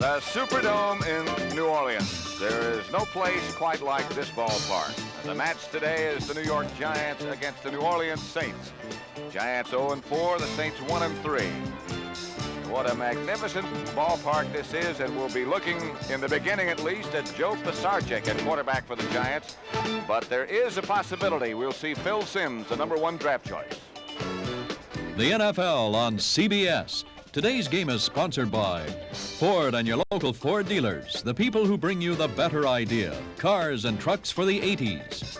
The Superdome in New Orleans. There is no place quite like this ballpark. The match today is the New York Giants against the New Orleans Saints. Giants 0-4, the Saints 1-3. What a magnificent ballpark this is, and we'll be looking, in the beginning at least, at Joe Pisarcik at quarterback for the Giants. But there is a possibility we'll see Phil Simms, the #1 draft choice. The NFL on CBS. Today's game is sponsored by Ford and your local Ford dealers, the people who bring you the better idea, cars and trucks for the 80s.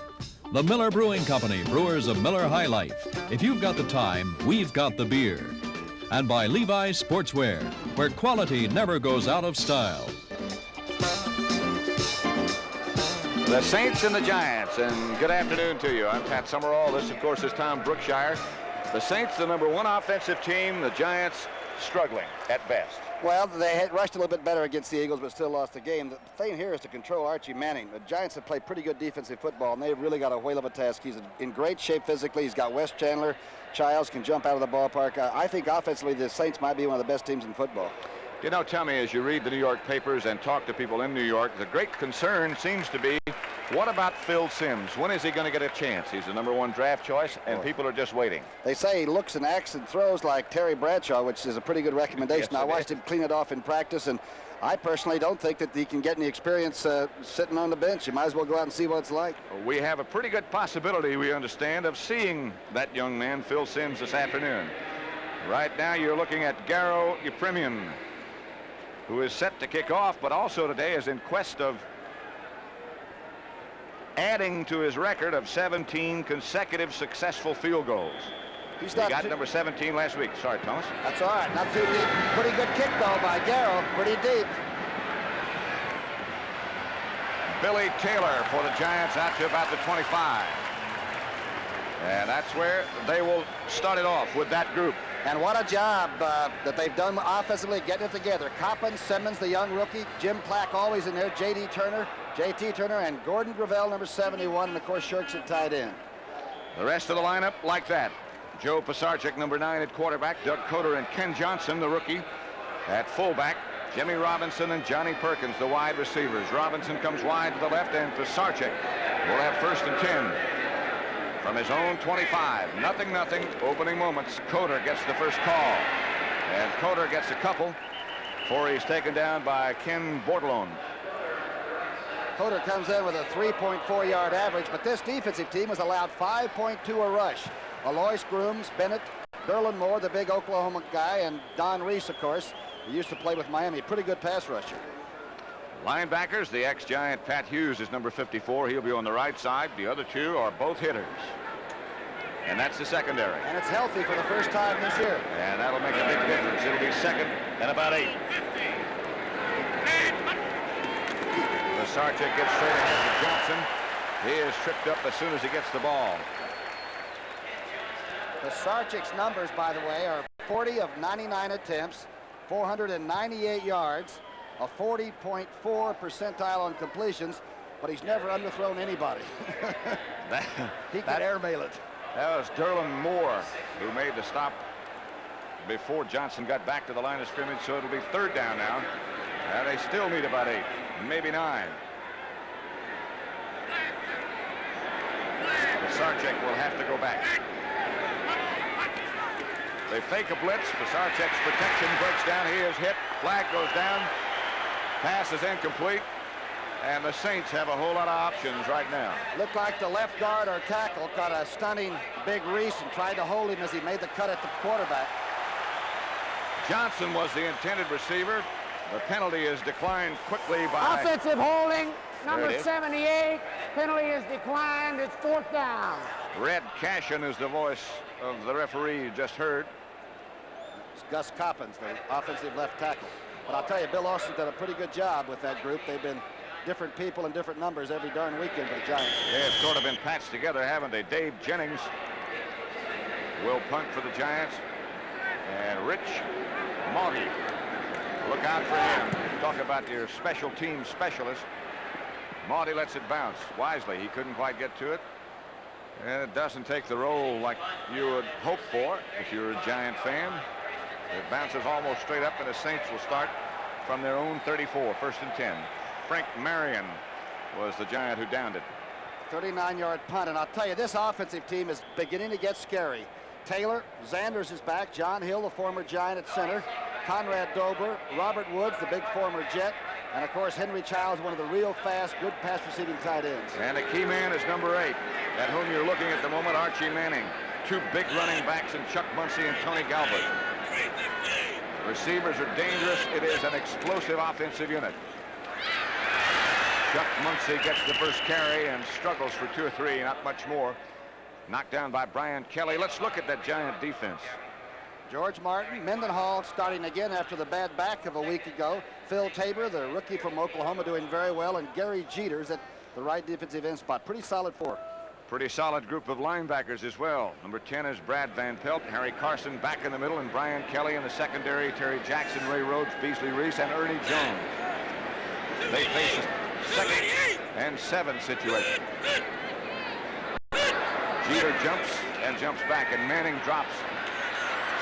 The Miller Brewing Company, brewers of Miller High Life. If you've got the time, we've got the beer. And by Levi's Sportswear, where quality never goes out of style. The Saints and the Giants, and good afternoon to you. I'm Pat Summerall. This, of course, is Tom Brookshier. The Saints, the #1 offensive team. The Giants struggling at best. Well, they had rushed a little bit better against the Eagles, but still lost the game. The thing here is to control Archie Manning. The Giants have played pretty good defensive football, and they've really got a whale of a task. He's in great shape physically. He's got Wes Chandler. Childs can jump out of the ballpark. I think offensively, the Saints might be one of the best teams in football. You know, tell me, as you read the New York papers and talk to people in New York, the great concern seems to be, what about Phil Simms? When is he going to get a chance? He's the #1 draft choice, and people are just waiting. They say he looks and acts and throws like Terry Bradshaw, which is a pretty good recommendation. Yes, I watched him clean it off in practice, and I personally don't think that he can get any experience sitting on the bench. You might as well go out and see what it's like. We have a pretty good possibility, we understand, of seeing that young man, Phil Simms, this afternoon. Right now, you're looking at Garo Yepremian, who is set to kick off, but also today is in quest of adding to his record of 17 consecutive successful field goals. He got number 17 last week. Sorry, Thomas. That's all right. Not too deep. Pretty good kick, though, by Garo. Pretty deep. Billy Taylor for the Giants out to about the 25. And that's where they will start it off with that group. And what a job that they've done offensively, getting it together. Coppins, Simmons, the young rookie, Jim Plack always in there, JT Turner, and Gordon Gravel, number 71, and of course Shirks at tight end. The rest of the lineup like that. Joe Pisarcik, number 9 at quarterback, Doug Coder and Ken Johnson, the rookie, at fullback, Jimmy Robinson and Johnny Perkins, the wide receivers. Robinson comes wide to the left, and Pisarcik will have 1st and 10. From his own 25, 0-0, opening moments. Coder gets the first call, and Coder gets a couple before he's taken down by Ken Bordelon. Coder comes in with a 3.4-yard average, but this defensive team has allowed 5.2 a rush. Alois Grooms, Bennett, Derlin Moore, the big Oklahoma guy, and Don Reese, of course, who used to play with Miami. Pretty good pass rusher. Linebackers, the ex-Giant Pat Hughes is number 54. He'll be on the right side. The other two are both hitters. And that's the secondary. And it's healthy for the first time this year. And that'll make a big difference. It'll be 2nd and about 8. Pisarcik gets straight ahead to Johnson. He is tripped up as soon as he gets the ball. Pisarcik's numbers, by the way, are 40 of 99 attempts, 498 yards, a 40.4 percentile on completions, but he's never underthrown anybody. He can airmail it. That was Derlin Moore who made the stop before Johnson got back to the line of scrimmage, so it'll be 3rd down now. And they still need about 8, maybe 9. Pisarcik will have to go back. They fake a blitz. Pisarcik's protection breaks down. He is hit. Flag goes down. Pass is incomplete. And the Saints have a whole lot of options right now. Looked like the left guard or tackle got a stunning big Reese and tried to hold him as he made the cut at the quarterback. Johnson was the intended receiver. The penalty is declined quickly by... Offensive holding, number 78. Penalty is declined. It's 4th down. Red Cashin is the voice of the referee you just heard. It's Gus Coppins, the offensive left tackle. But I'll tell you, Bill Austin did a pretty good job with that group. They've been different people and different numbers every darn weekend for the Giants. They've sort of been patched together, haven't they? Dave Jennings will punt for the Giants. And Rich Maughy, look out for him. Talk about your special team specialist. Maughy lets it bounce wisely. He couldn't quite get to it. And it doesn't take the roll like you would hope for if you're a Giant fan. It bounces almost straight up, and the Saints will start from their own 34, 1st and 10. Frank Marion was the Giant who downed it. 39-yard punt, and I'll tell you, this offensive team is beginning to get scary. Taylor, Zanders is back, John Hill, the former Giant at center, Conrad Dobler, Robert Woods, the big former Jet, and of course Henry Childs, one of the real fast, good pass receiving tight ends. And the key man is number 8, at whom you're looking at the moment, Archie Manning. 2 big running backs in Chuck Muncy and Tony Galbert. Receivers are dangerous. It is an explosive offensive unit. Chuck Muncy gets the first carry and struggles for 2 or 3, not much more. Knocked down by Brian Kelly. Let's look at that Giant defense. George Martin, Mendenhall starting again after the bad back of a week ago. Phil Tabor, the rookie from Oklahoma, doing very well, and Gary Jeters at the right defensive end spot. Pretty solid 4. Pretty solid group of linebackers as well. Number 10 is Brad Van Pelt, Harry Carson back in the middle, and Brian Kelly in the secondary. Terry Jackson, Ray Rhodes, Beasley Reese, and Ernie Jones. They face a 2nd and 7 situation. Jeter jumps and jumps back, and Manning drops.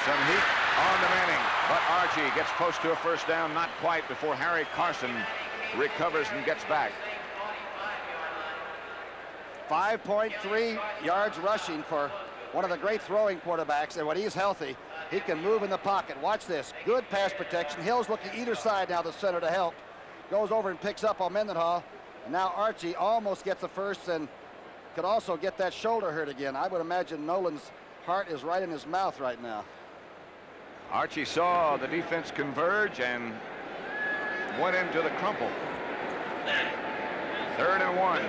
Some heat on to Manning, but Archie gets close to a first down, not quite, before Harry Carson recovers and gets back. 5.3 yards rushing for one of the great throwing quarterbacks, and when he's healthy, he can move in the pocket. Watch this, good pass protection. Hill's looking either side now, the center, to help. Goes over and picks up on Mendenhall, and now Archie almost gets the first and could also get that shoulder hurt again. I would imagine Nolan's heart is right in his mouth right now. Archie saw the defense converge and went into the crumple. 3rd and 1.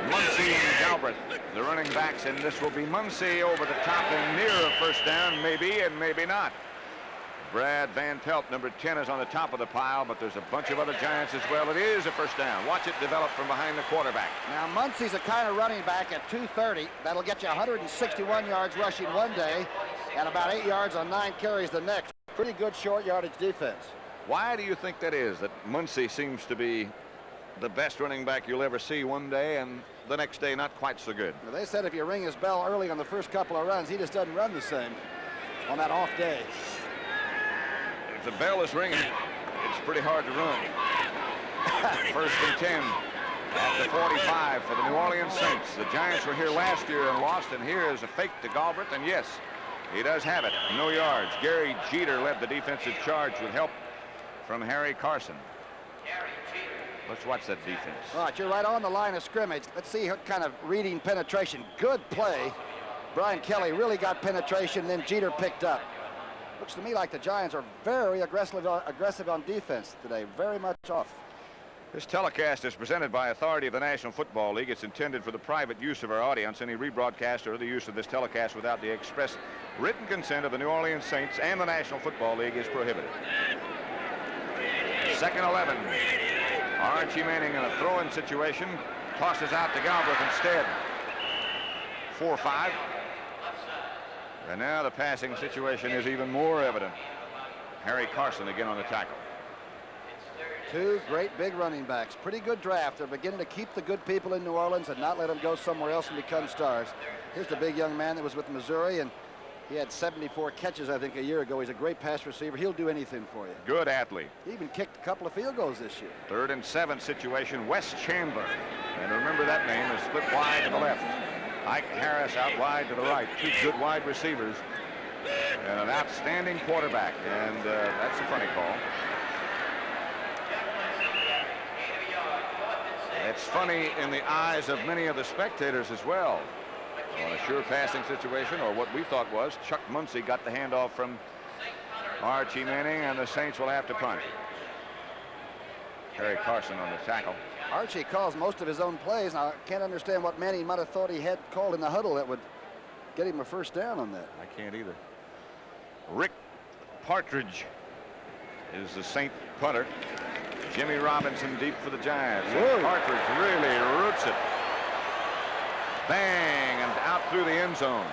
Muncy and Galbraith, the running backs, and this will be Muncy over the top and near a first down, maybe and maybe not. Brad Van Pelt, number 10, is on the top of the pile, but there's a bunch of other Giants as well. It is a first down. Watch it develop from behind the quarterback. Now Muncy's a kind of running back at 230. That'll get you 161 yards rushing one day and about 8 yards on 9 carries the next. Pretty good short yardage defense. Why do you think that is, that Muncy seems to be the best running back you'll ever see one day, and the next day not quite so good? Well, they said if you ring his bell early on the first couple of runs, he just doesn't run the same on that off day. If the bell is ringing, it's pretty hard to run. 1st and 10 at the 45 for the New Orleans Saints. The Giants were here last year and lost, and here is a fake to Galbraith, and yes, he does have it. No yards. Gary Jeter led the defensive charge with help from Harry Carson. Let's watch that defense. All right, you're right on the line of scrimmage. Let's see her kind of reading penetration. Good play. Brian Kelly really got penetration, then Jeter picked up. Looks to me like the Giants are very aggressive on defense today, very much off. This telecast is presented by authority of the National Football League. It's intended for the private use of our audience. Any rebroadcast or other use of this telecast without the express written consent of the New Orleans Saints and the National Football League is prohibited. 2nd 11. Archie Manning in a throw-in situation tosses out to Galbraith instead. 4-5. And now the passing situation is even more evident. Harry Carson again on the tackle. 2 great big running backs. Pretty good draft. They're beginning to keep the good people in New Orleans and not let them go somewhere else and become stars. Here's the big young man that was with Missouri, and he had 74 catches, I think, a year ago. He's a great pass receiver. He'll do anything for you. Good athlete. He even kicked a couple of field goals this year. 3rd and 7 situation. Wes Chandler. And remember that name is split wide to the left. Ike Harris out wide to the right. 2 good wide receivers and an outstanding quarterback. And that's a funny call. It's funny in the eyes of many of the spectators as well. On a sure passing situation, or what we thought was, Chuck Muncy got the handoff from Archie Manning, and the Saints will have to punt. Harry Carson on the tackle. Archie calls most of his own plays. Now, I can't understand what Manning might have thought he had called in the huddle that would get him a first down on that. I can't either. Rick Partridge is the Saint punter. Jimmy Robinson deep for the Giants. Partridge really roots it. Bang, and out through the end zone.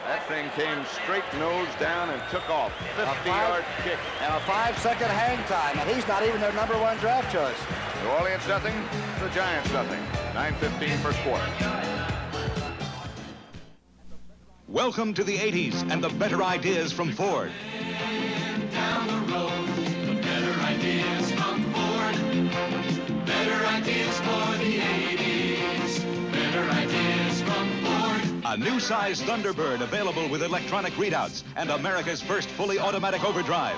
That thing came straight nose down and took off. 50-yard kick. And a 5-second hang time, and he's not even their #1 draft choice. New Orleans nothing, the Giants nothing. 9:15 first quarter. Welcome to the 80s and the better ideas from Ford. Down the road, the better ideas. A new size Thunderbird available with electronic readouts and America's first fully automatic overdrive.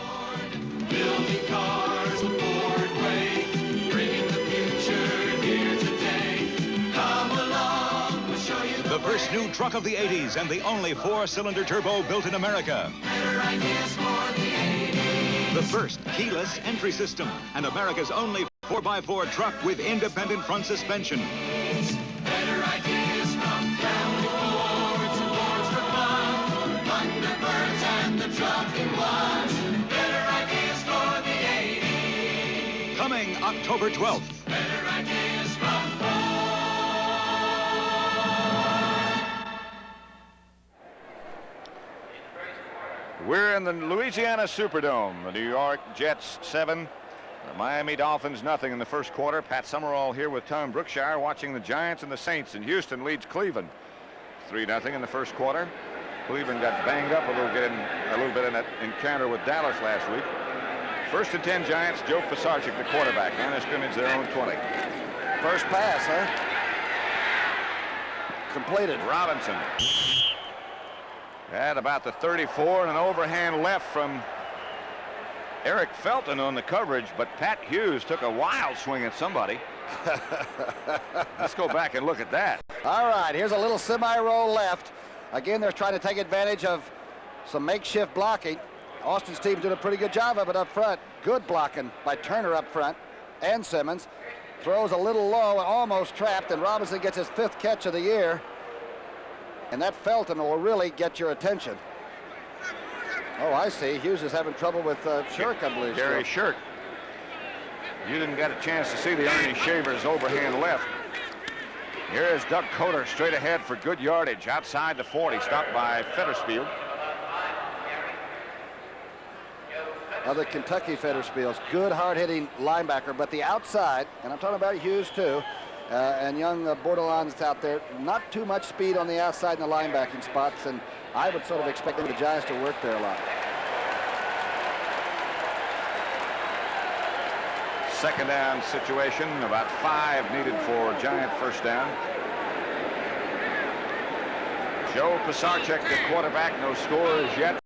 Building cars the Ford way, bringing the future here today. Come along, we'll show you The first new truck of the 80s and the only 4-cylinder turbo built in America. better ideas for the 80s. The first keyless entry system and America's only 4x4 truck with independent front suspension. Better ideas from family Fords and Fords for fun. Thunderbirds and the truck in one. Better ideas for the 80s. Coming October 12th. Better ideas from Ford. We're in the Louisiana Superdome. The New York Jets 7. The Miami Dolphins nothing in the first quarter. Pat Summerall here with Tom Brookshier watching the Giants and the Saints. And Houston leads Cleveland 3-0 in the first quarter. Cleveland got banged up a little bit in that encounter with Dallas last week. First and 10 Giants. Joe Pisarcik, the quarterback. Line of scrimmage their own 20. First pass, huh? Completed. Robinson at about the 34 and an overhand left from Eric Felton on the coverage, but Pat Hughes took a wild swing at somebody. Let's go back and look at that. All right, here's a little semi-roll left. Again, they're trying to take advantage of some makeshift blocking. Austin's team doing a pretty good job of it up front. Good blocking by Turner up front and Simmons. Throws a little low, almost trapped, and Robinson gets his 5th catch of the year. And that Felton will really get your attention. Oh, I see. Hughes is having trouble with Shirk, I believe. Gary Shirk. You didn't get a chance to see the Ernie Shavers overhand left. Here is Doug Coder straight ahead for good yardage outside the 40, stopped by Fetterspiel. Other Kentucky Fetterspiel's good hard-hitting linebacker, but the outside, and I'm talking about Hughes too, and young Bordelon's out there, not too much speed on the outside in the linebacking spots, and I would sort of expect the Giants to work there a lot. Second down situation, about 5 needed for Giant first down. Joe Pisarcik, the quarterback, no scores yet.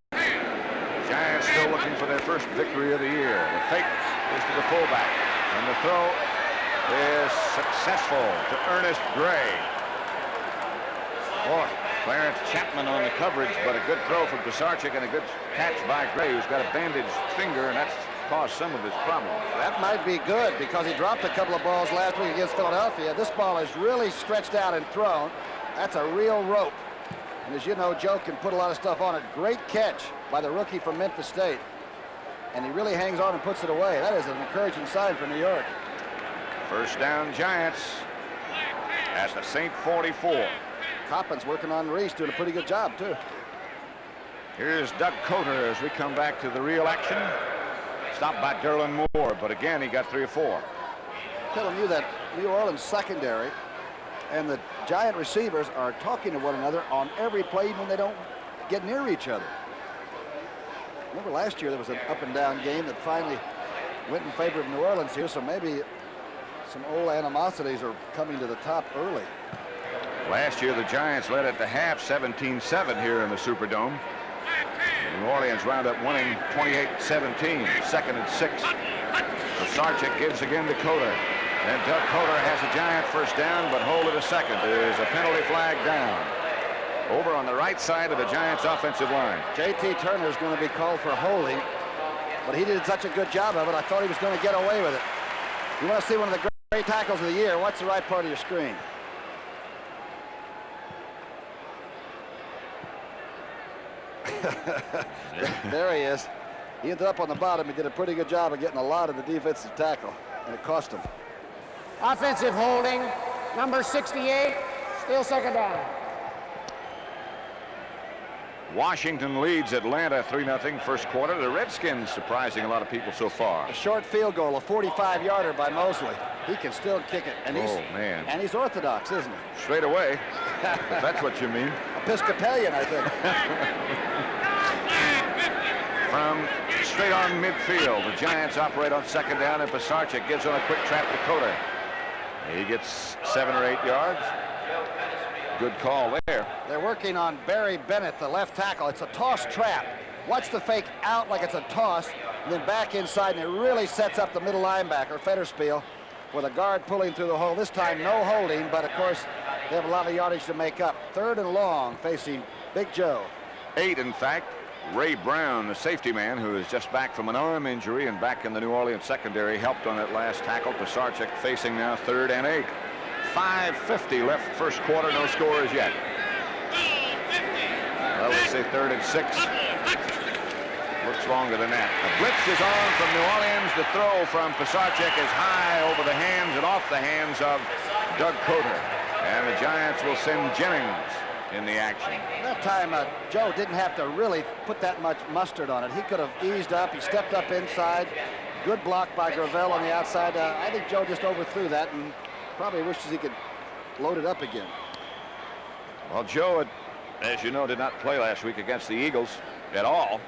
Giants still looking for their first victory of the year. The fake is to the fullback, and the throw is successful to Ernest Gray. Boy, Clarence Chapman on the coverage, but a good throw from Pisarcik and a good catch by Gray, who's got a bandaged finger, and that's caused some of his problems. That might be good because he dropped a couple of balls last week against Philadelphia. This ball is really stretched out and thrown. That's a real rope. And as you know, Joe can put a lot of stuff on it. Great catch by the rookie from Memphis State. And he really hangs on and puts it away. That is an encouraging sign for New York. First down Giants at the St. 44. Coppin's working on Reese, doing a pretty good job, too. Here's Doug Coder as we come back to the real action. Stopped by Derlin Moore, but again, he got 3 or 4. I'm telling you that New Orleans secondary and the Giant receivers are talking to one another on every play when they don't get near each other. Remember last year there was an up and down game that finally went in favor of New Orleans here, so maybe some old animosities are coming to the top early. Last year, the Giants led at the half 17-7 here in the Superdome. New Orleans wound up winning 28-17, 2nd and 6. Pisarcik gives again to Coder. And Doug Coder has a Giant first down, but hold it a second. There's a penalty flag down. Over on the right side of the Giants' offensive line. J.T. Turner is going to be called for holding, but he did such a good job of it, I thought he was going to get away with it. You want to see one of the great tackles of the year, what's the right part of your screen? There he is. He ended up on the bottom. He did a pretty good job of getting a lot of the defensive tackle, and it cost him. Offensive holding, number 68, still second down. Washington leads Atlanta 3-0 first quarter. The Redskins surprising a lot of people so far. A short field goal, a 45-yarder by Mosley. He can still kick it, and he's orthodox, isn't he? Straight away, if that's what you mean. Episcopalian, I think. From straight on midfield, the Giants operate on second down, and Pisarcik gives on a quick trap to Coder. He gets 7 or 8 yards. Good call there. They're working on Barry Bennett, the left tackle. It's a toss trap. Watch the fake out like it's a toss, and then back inside, and it really sets up the middle linebacker, Federspiel, with a guard pulling through the hole. This time, no holding, but of course, they have a lot of yardage to make up. 3rd and long, facing Big Joe. 8, in fact. Ray Brown, the safety man, who is just back from an arm injury and back in the New Orleans secondary, helped on that last tackle. Pisarcik facing now 3rd and 8. 5:50 left first quarter, no scores yet. Well, let's say 3rd and 6. Looks longer than that. A blitz is on from New Orleans. The throw from Pisarcik is high over the hands and off the hands of Doug Coder. And the Giants will send Jennings in the action. That time, Joe didn't have to really put that much mustard on it. He could have eased up. He stepped up inside. Good block by Gravel on the outside. I think Joe just overthrew that and probably wishes he could load it up again. Well, Joe, as you know, did not play last week against the Eagles at all,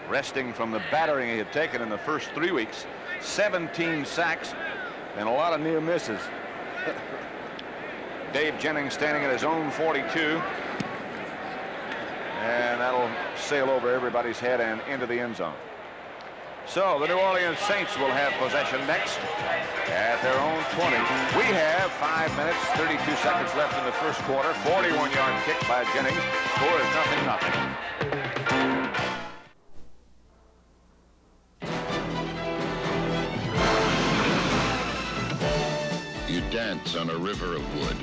resting from the battering he had taken in the first 3 weeks. 17 sacks and a lot of near misses. Dave Jennings standing at his own 42. And that'll sail over everybody's head and into the end zone. So the New Orleans Saints will have possession next at their own 20. We have 5 minutes, 32 seconds left in the first quarter. 41-yard kick by Jennings. Score is 0-0. You dance on a river of wood,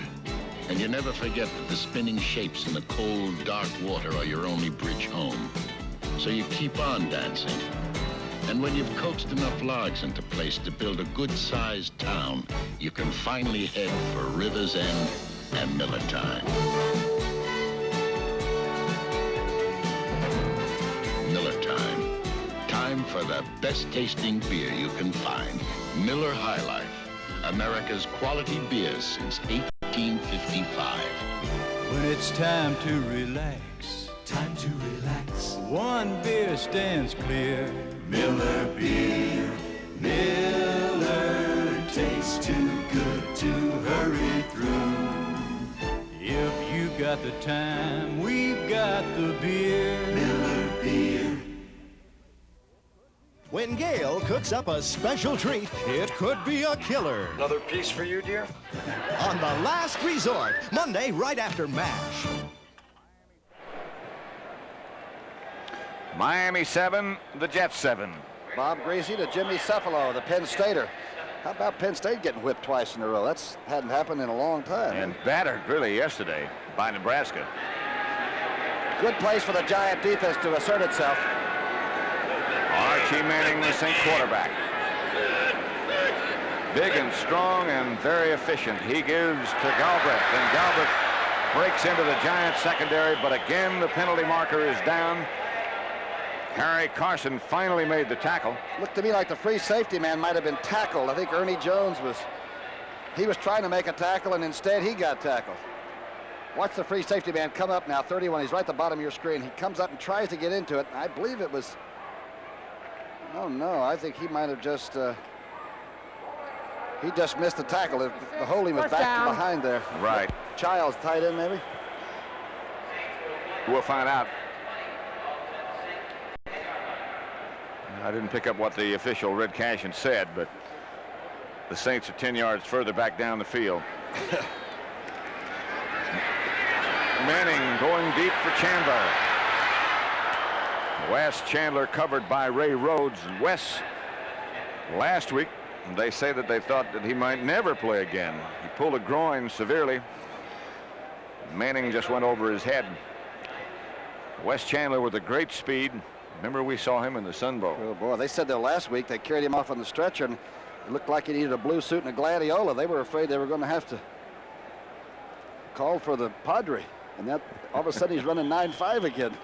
and you never forget that the spinning shapes in the cold, dark water are your only bridge home. So you keep on dancing. And when you've coaxed enough logs into place to build a good-sized town, you can finally head for River's End and Miller Time. Miller Time. Time for the best-tasting beer you can find. Miller High Life. America's quality beer since 1855. When it's time to relax, one beer stands clear. Miller beer. Miller tastes too good to hurry through. If you got the time, we've got the beer. Miller beer. When Gail cooks up a special treat, it could be a killer. Another piece for you, dear? On The Last Resort, Monday right after MASH. Miami 7, the Jets 7. Bob Greasy to Jimmy Cephalo, the Penn Stater. How about Penn State getting whipped twice in a row? That's hadn't happened in a long time. And battered really yesterday by Nebraska. Good place for the Giant defense to assert itself. Archie Manning, the Saint quarterback. Big and strong and very efficient. He gives to Galbraith, and Galbraith breaks into the Giants secondary, but again the penalty marker is down. Harry Carson finally made the tackle. Looked to me like the free safety man might have been tackled. I think Ernie Jones was trying to make a tackle, and instead he got tackled. Watch the free safety man come up now, 31. He's right at the bottom of your screen. He comes up and tries to get into it. I believe it was, oh no, I think he might have just, he just missed the tackle. The holding was back behind there. Right. Childs tight end maybe? We'll find out. I didn't pick up what the official Red Cashin said, but the Saints are 10 yards further back down the field. Manning going deep for Chandler. Wes Chandler covered by Ray Rhodes. Wes, last week, they say that they thought that he might never play again. He pulled a groin severely. Manning just went over his head. Wes Chandler with a great speed. Remember, we saw him in the Sun Bowl. Oh boy, they said there last week they carried him off on the stretcher and it looked like he needed a blue suit and a gladiola. They were afraid they were going to have to call for the Padre, and that all of a sudden he's running 9.5 again.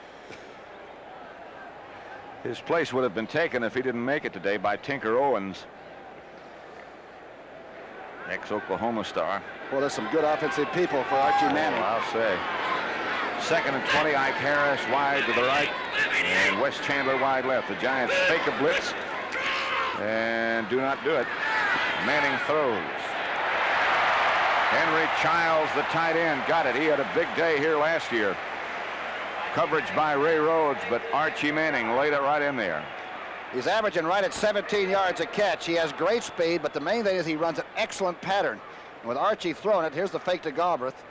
His place would have been taken if he didn't make it today by Tinker Owens, ex-Oklahoma star. Well, there's some good offensive people for Archie Manning. I'll say. 2nd and 20, Ike Harris wide to the right, and Wes Chandler wide left. The Giants fake a blitz and do not do it. Manning throws. Henry Childs, the tight end, got it. He had a big day here last year. Coverage by Ray Rhodes, but Archie Manning laid it right in there. He's averaging right at 17 yards a catch. He has great speed, but the main thing is he runs an excellent pattern. And with Archie throwing it, here's the fake to Galbraith.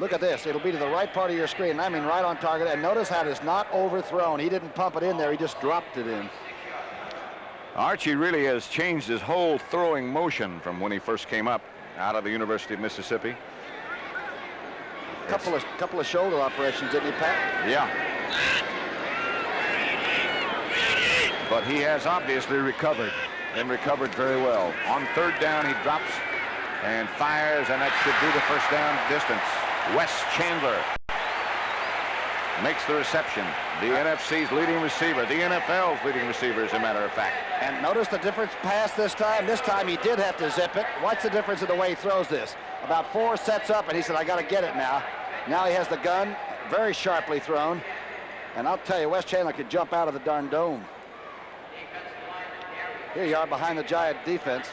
Look at this. It'll be to the right part of your screen. I mean, right on target. And notice how it's not overthrown. He didn't pump it in there. He just dropped it in. Archie really has changed his whole throwing motion from when he first came up out of the University of Mississippi. Couple of shoulder operations, didn't he, Pat? Yeah. But he has obviously recovered and recovered very well. On third down, he drops and fires, and that should be the first down distance. Wes Chandler makes the reception. The NFC's leading receiver, the NFL's leading receiver, as a matter of fact. And notice the difference pass this time. This time he did have to zip it. What's the difference in the way he throws this? About 4 sets up, and he said, I got to get it now. Now he has the gun, very sharply thrown. And I'll tell you, Wes Chandler could jump out of the darn dome. Here you are behind the Giant defense.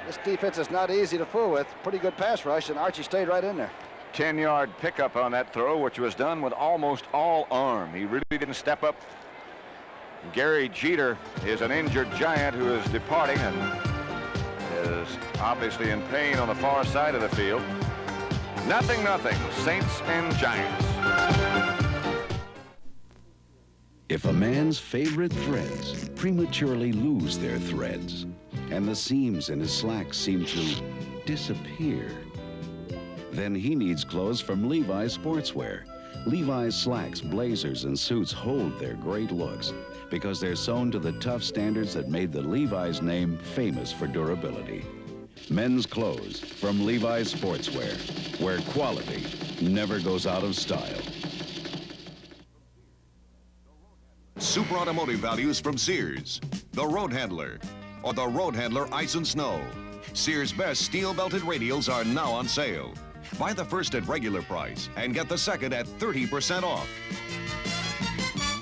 This defense is not easy to fool with. Pretty good pass rush, and Archie stayed right in there. 10-yard pickup on that throw, which was done with almost all arm. He really didn't step up. Gary Jeter is an injured Giant who is departing and is obviously in pain on the far side of the field. 0-0, Saints and Giants. If a man's favorite threads prematurely lose their threads, and the seams in his slacks seem to disappear, then he needs clothes from Levi's Sportswear. Levi's slacks, blazers, and suits hold their great looks because they're sewn to the tough standards that made the Levi's name famous for durability. Men's clothes from Levi's Sportswear, where quality never goes out of style. Super automotive values from Sears. The Road Handler, or the Road Handler Ice and Snow. Sears' best steel-belted radials are now on sale. Buy the first at regular price and get the second at 30% off.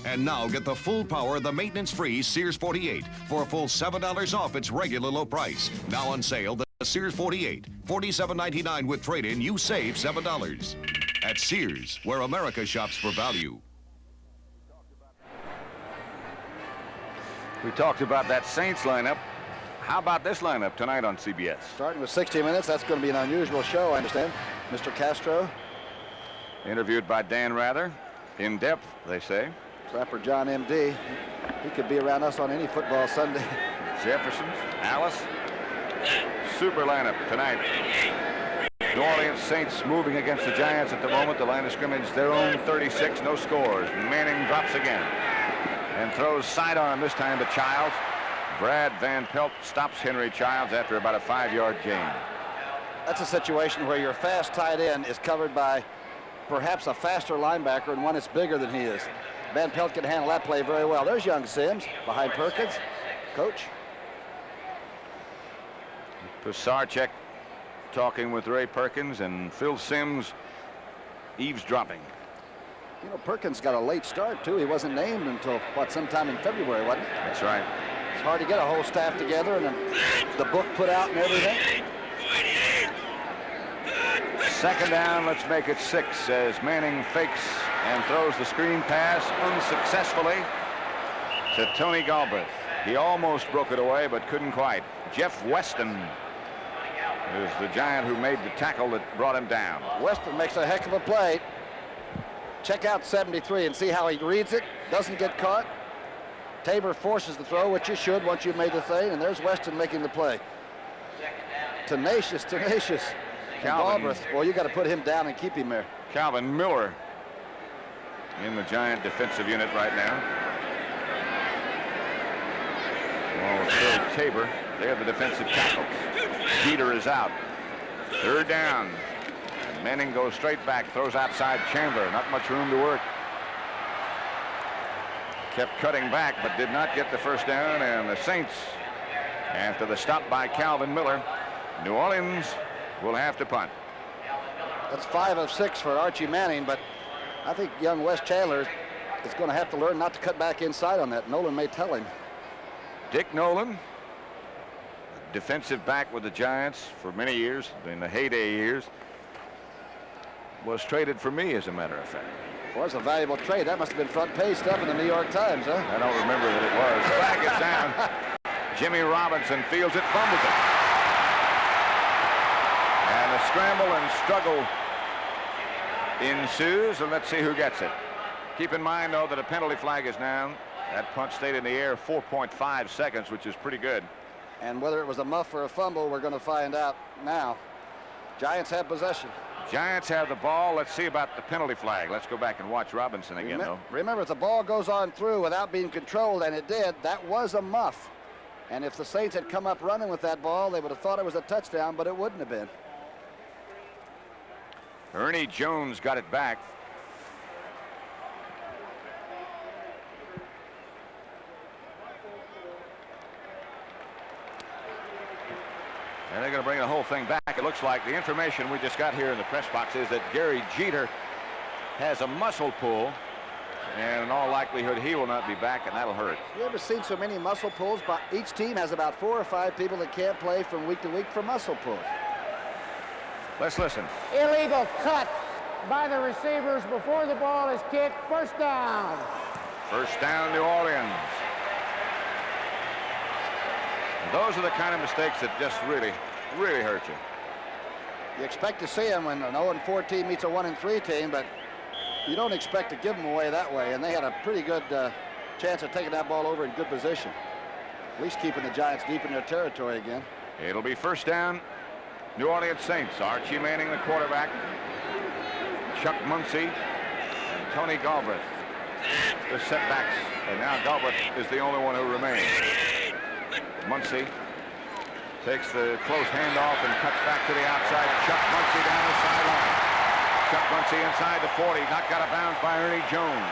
And now get the full power of the maintenance-free Sears 48 for a full $7 off its regular low price. Now on sale, the Sears 48, $47.99 with trade-in, you save $7. At Sears, where America shops for value. We talked about that Saints lineup. How about this lineup tonight on CBS? Starting with 60 minutes, that's going to be an unusual show, I understand. Mr. Castro. Interviewed by Dan Rather. In depth, they say. Trapper John M.D. He could be around us on any football Sunday. Jefferson, Alice. Super lineup tonight. New Orleans Saints moving against the Giants at the moment. The line of scrimmage, their own 36, no scores. Manning drops again and throws sidearm this time to Childs. Brad Van Pelt stops Henry Childs after about a 5-yard gain. That's a situation where your fast tight end is covered by perhaps a faster linebacker and one that's bigger than he is. Van Pelt can handle that play very well. There's young Sims behind Perkins. Coach. Pisarcik talking with Ray Perkins and Phil Sims eavesdropping. You know, Perkins got a late start, too. He wasn't named until, what, sometime in February, wasn't it? That's right. It's hard to get a whole staff together and the book put out and everything. Second down, let's make it 6 as Manning fakes and throws the screen pass unsuccessfully to Tony Galbraith. He almost broke it away, but couldn't quite. Jeff Weston is the Giant who made the tackle that brought him down. Weston makes a heck of a play. Check out 73 and see how he reads it. Doesn't get caught. Tabor forces the throw, which you should once you've made the thing, and there's Weston making the play. Tenacious. Galbraith, well, you got to put him down and keep him there. Calvin Miller in the Giant defensive unit right now. Well, Phil Tabor, they're the defensive tackles. Jeter is out. Third down. Manning goes straight back, throws outside Chandler. Not much room to work. Kept cutting back, but did not get the first down. And the Saints, after the stop by Calvin Miller, New Orleans will have to punt. That's 5 of 6 for Archie Manning, but I think young Wes Chandler is going to have to learn not to cut back inside on that. Nolan may tell him. Dick Nolan, defensive back with the Giants for many years, in the heyday years, was traded for me, as a matter of fact. Was a valuable trade. That must have been front page stuff in the New York Times, huh? I don't remember that it was. Flag is down. Jimmy Robinson fields it, fumbles it. And a scramble and struggle ensues, and let's see who gets it. Keep in mind, though, that a penalty flag is down. That punt stayed in the air 4.5 seconds, which is pretty good. And whether it was a muff or a fumble, we're going to find out now. Giants have possession. Giants have the ball. Let's see about the penalty flag. Let's go back and watch Robinson again, though. Remember, if the ball goes on through without being controlled, and it did, that was a muff. And if the Saints had come up running with that ball, they would have thought it was a touchdown, but it wouldn't have been. Ernie Jones got it back. And they're going to bring the whole thing back. It looks like the information we just got here in the press box is that Gary Jeter has a muscle pull, and in all likelihood he will not be back, and that'll hurt. You ever seen so many muscle pulls? But each team has about 4 or 5 people that can't play from week to week for muscle pulls. Let's listen. Illegal cut by the receivers before the ball is kicked. First down. First down, New Orleans. Those are the kind of mistakes that just really hurt you. You expect to see them when an 0-4 team meets a 1-3 team, but you don't expect to give them away that way. And they had a pretty good chance of taking that ball over in good position. At least keeping the Giants deep in their territory again. It'll be first down, New Orleans Saints. Archie Manning, the quarterback. Chuck Muncie and Tony Galbraith. The setbacks, and now Galbraith is the only one who remains. Muncie takes the close handoff and cuts back to the outside. Chuck Muncie down the sideline. Chuck Muncie inside the 40, knocked out of bounds by Ernie Jones.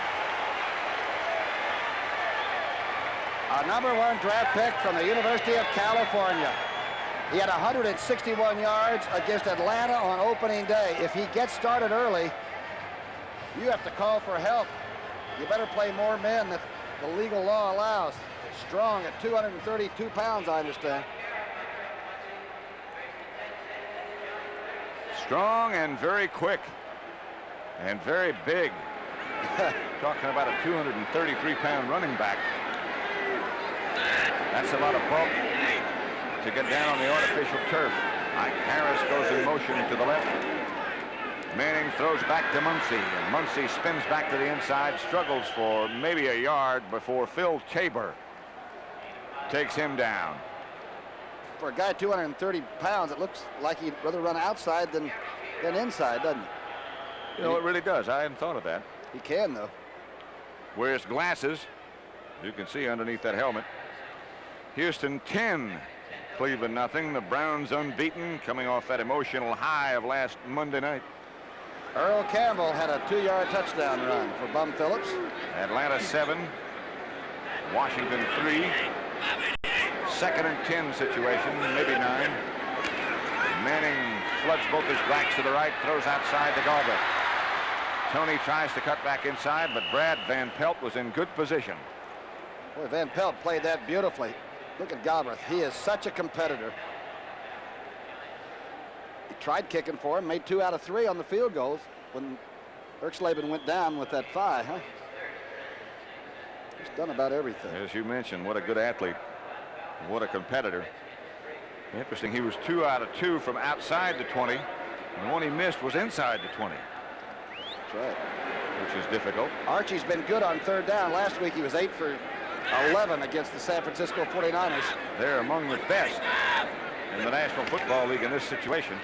Our #1 draft pick from the University of California. He had 161 yards against Atlanta on opening day. If he gets started early, you have to call for help. You better play more men than the legal law allows. Strong at 232 pounds, I understand. Strong and very quick and very big. Talking about a 233-pound running back. That's a lot of bulk to get down on the artificial turf. Mike Harris goes in motion to the left. Manning throws back to Muncie, and Muncie spins back to the inside, struggles for maybe a yard before Phil Tabor takes him down. For a guy 230 pounds, it looks like he'd rather run outside than inside, doesn't it? You know, it really does. I hadn't thought of that. He can, though. Wears glasses. You can see underneath that helmet. Houston 10, Cleveland nothing. The Browns unbeaten, coming off that emotional high of last Monday night. Earl Campbell had a 2-yard touchdown run for Bum Phillips. Atlanta 7, Washington 3. 2nd and 10 situation, maybe 9. Manning floods both his backs to the right, throws outside to Galbraith. Tony tries to cut back inside, but Brad Van Pelt was in good position. Boy, Van Pelt played that beautifully. Look at Galbraith. He is such a competitor. He tried kicking for him, made 2 out of 3 on the field goals when Erxleben went down with that 5, huh? He's done about everything. As you mentioned, what a good athlete. What a competitor. Interesting, he was 2 out of 2 from outside the 20. And the one he missed was inside the 20. That's right. Which is difficult. Archie's been good on 3rd down. Last week he was 8 for 11 against the San Francisco 49ers. They're among the best in the National Football League in this situation.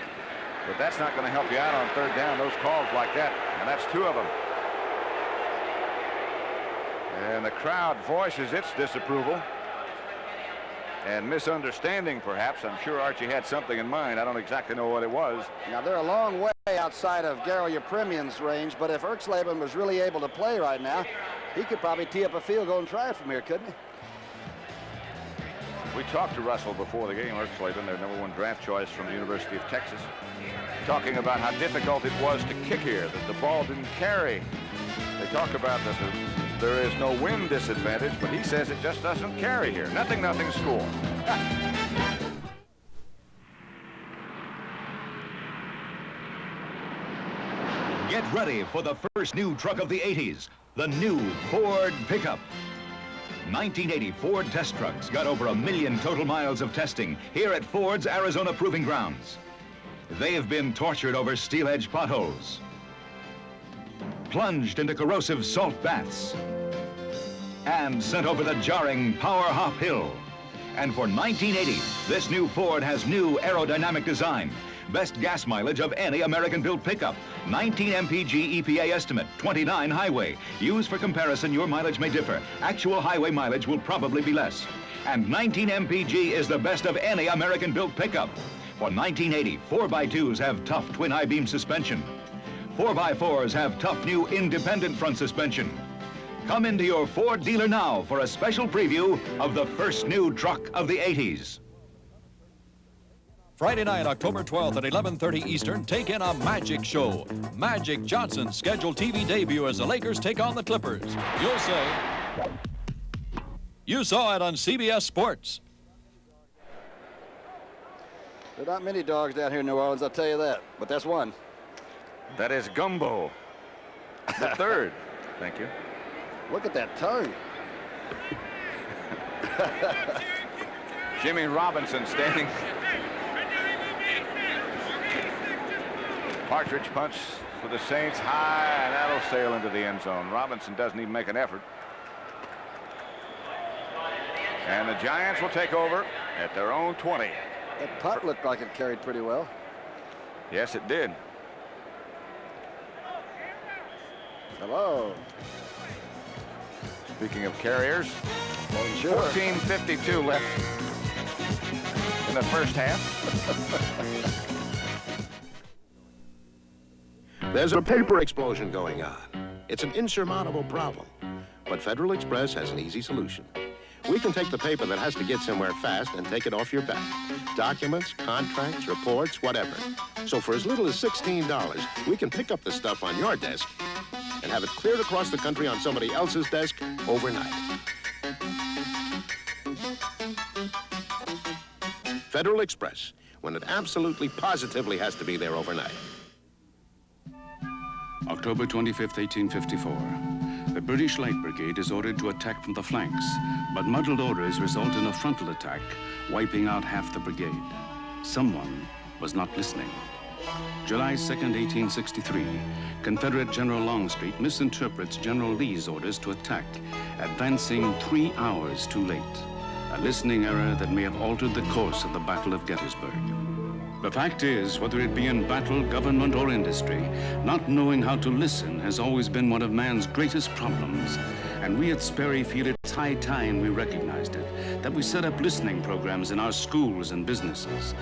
But that's not going to help you out on 3rd down, those calls like that. And that's 2 of them. And the crowd voices its disapproval and misunderstanding, perhaps. I'm sure Archie had something in mind. I don't exactly know what it was. Now, they're a long way outside of Garo Yepremian's range, but if Erxleben was really able to play right now, he could probably tee up a field goal and try it from here, couldn't he? We talked to Russell before the game, Erxleben, their #1 draft choice from the University of Texas, talking about how difficult it was to kick here, that the ball didn't carry. They talk about that there is no wind disadvantage, but he says it just doesn't carry here. 0-0 score. Get ready for the first new truck of the 80s, the new Ford pickup. 1980 Ford test trucks got over 1 million total miles of testing here at Ford's Arizona Proving Grounds. They've been tortured over steel-edge potholes, plunged into corrosive salt baths, and sent over the jarring Power Hop Hill. And for 1980, this new Ford has new aerodynamic design. Best gas mileage of any American-built pickup. 19 mpg EPA estimate, 29 highway. Use for comparison, your mileage may differ. Actual highway mileage will probably be less. And 19 mpg is the best of any American-built pickup. For 1980, 4x2s have tough twin I-beam suspension. 4x4s have tough new independent front suspension. Come into your Ford dealer now for a special preview of the first new truck of the 80s. Friday night, October 12th at 11:30 Eastern, take in a magic show. Magic Johnson's scheduled TV debut as the Lakers take on the Clippers. You'll say, you saw it on CBS Sports. There are not many dogs down here in New Orleans, I'll tell you that, but that's one. That is Gumbo, the third. Thank you. Look at that tongue. Jimmy Robinson standing. Partridge punch for the Saints high, and that'll sail into the end zone. Robinson doesn't even make an effort. And the Giants will take over at their own 20. That punt looked like it carried pretty well. Yes, it did. Hello. Speaking of carriers, Sure. 14:52 left in the first half. There's a paper explosion going on. It's an insurmountable problem, but Federal Express has an easy solution. We can take the paper that has to get somewhere fast and take it off your back. Documents, contracts, reports, whatever. So for as little as $16, we can pick up the stuff on your desk and have it cleared across the country on somebody else's desk overnight. Federal Express, when it absolutely positively has to be there overnight. October 25th, 1854. The British Light Brigade is ordered to attack from the flanks, but muddled orders result in a frontal attack, wiping out half the brigade. Someone was not listening. July 2nd, 1863, Confederate General Longstreet misinterprets General Lee's orders to attack, advancing 3 hours too late. A listening error that may have altered the course of the Battle of Gettysburg. The fact is, whether it be in battle, government, or industry, not knowing how to listen has always been one of man's greatest problems. And we at Sperry feel it's high time we recognized it, that we set up listening programs in our schools and businesses.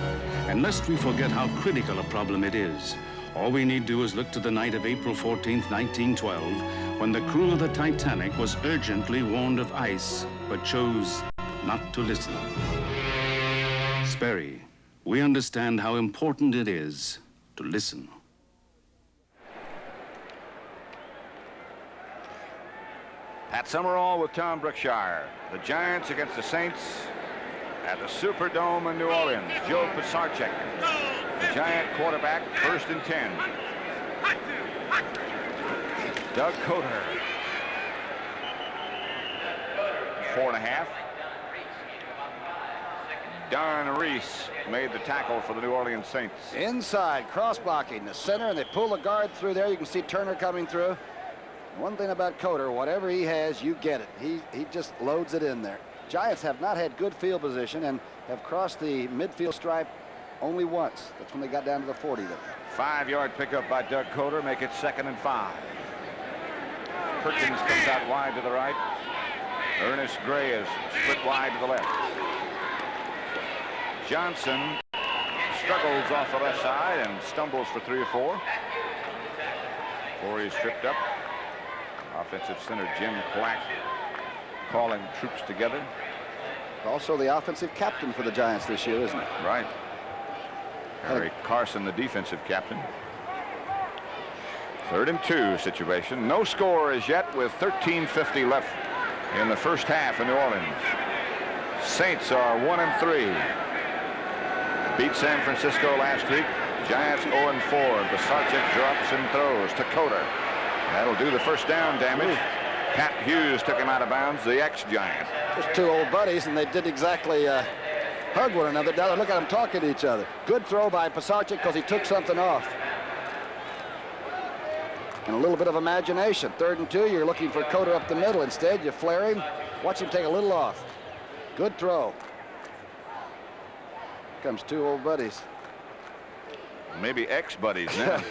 And lest we forget how critical a problem it is, all we need do is look to the night of April 14th, 1912, when the crew of the Titanic was urgently warned of ice, but chose not to listen. Sperry, we understand how important it is to listen. Pat Summerall with Tom Brookshier. The Giants against the Saints at the Superdome in New Orleans. Joe Pisarcik, the Giant quarterback, 1st and 10. Doug Coder, 4.5. Don Reese made the tackle for the New Orleans Saints. Inside, cross blocking the center, and they pull the guard through there. You can see Turner coming through. One thing about Coder, whatever he has, you get it. He just loads it in there. Giants have not had good field position and have crossed the midfield stripe only once. That's when they got down to the 40 there. 5-yard pickup by Doug Coder, make it 2nd and 5. Perkins comes out wide to the right. Ernest Gray is split wide to the left. Johnson struggles off the left side and stumbles for 3 or 4. Before he's tripped up. Offensive center Jim Clack calling troops together. Also the offensive captain for the Giants this year, isn't it? Right. Harry Carson, the defensive captain. 3rd and 2 situation. No score as yet with 13:50 left in the first half in New Orleans. Saints are 1 and 3. Beat San Francisco last week. Giants 0-4. Pisarcik drops and throws to Coder. That'll do the first down damage. Pat Hughes took him out of bounds, the ex-Giant. Just two old buddies, and they did exactly hug one another. Now look at them talking to each other. Good throw by Pisarcik because he took something off. And a little bit of imagination. 3rd and 2, you're looking for Coder up the middle. Instead, you flare him, watch him take a little off. Good throw. Comes two old buddies. Maybe ex-buddies now.